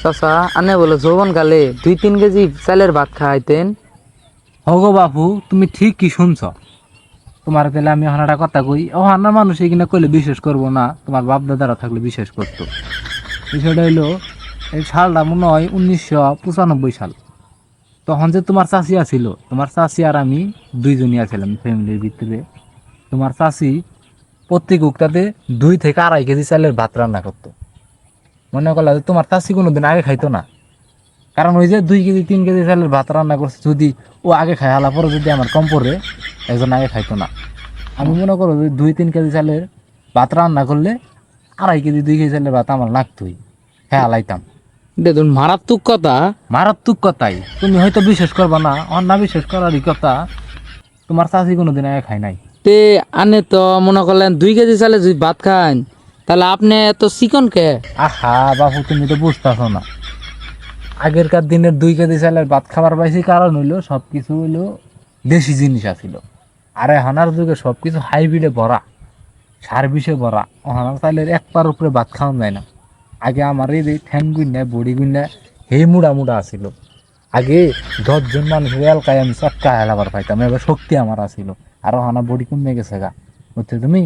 চাচা আনে বলে যৌবন কালে 2-3 কেজি চালের ভাত খাইতেন। হগো বাপু, তুমি ঠিক কি শুনছ? তোমার তাহলে আমি এখন একটা কথা কই, ও হান্না মানুষ এখানে কইলে বিশ্বাস করবো না, তোমার বাপ দাদারা থাকলে বিশ্বাস করতো। বিষয়টা হইলো, এই সালটা মনে হয় 1995 সাল। তখন যে তোমার চাচি আছিল, তোমার চাচি আর আমি দুইজনই আছিলাম ফ্যামিলির ভিতরে। তোমার চাচি প্রত্যেক উক্তাতে 2 থেকে 2.5 কেজি চালের ভাত রান্না করতো। মনে করলা যে তোমার চাচি কোনোদিন আগে খাইতো না, কারণ ওই যে 2 কেজি 3 কেজি চালের ভাত রান্না করছে, যদি ও আগে খাই হালা পরে যদি আমার কম পড়ে, একজন আগে খাইতো না। আমি মনে করো যে 2-3 কেজি চালের ভাত রান্না করলে 2.5 কেজি 2 কেজি চালের ভাত আমার লাগতোই, হ্যাঁ লাইতাম। দেখুন মারাত্মক কথা। মারাত্মক কথাই, তুমি হয়তো বিশ্বাস করবা না, আর না বিশ্বাস করারই কথা। তোমার চাষি কোনোদিন আগে খাই নাই। তে আনে তো মনে করলেন 2 কেজি চালে যদি ভাত খান, তাহলে আপনি এত চিকন কে? আহা বাবু, তুমি তো বুঝতেছো না। আগেরকার দিনের 2 কেজি চালের ভাত খাবার পাইছি, কারণ হইলো সবকিছু হইলো দেশি জিনিস আছিল। আরে হানার যুগে সবকিছু হাইব্রিডে ভরা, সার বিষে ভরা। হানার চাইলের এক পার উপরে ভাত খাওয়া যায় না। আগে আমার এই যে ঠ্যাং গুন্না বডি গুন্না হে মুড়া মুড়া আছিল। আগে 10 জন মানুষের এলাকায় আমি চটকা হেলাবার পাইতাম, এবার শক্তি আমার আছিল। আর হানা বডি কমে গেছে গা, বুঝছো তুমি?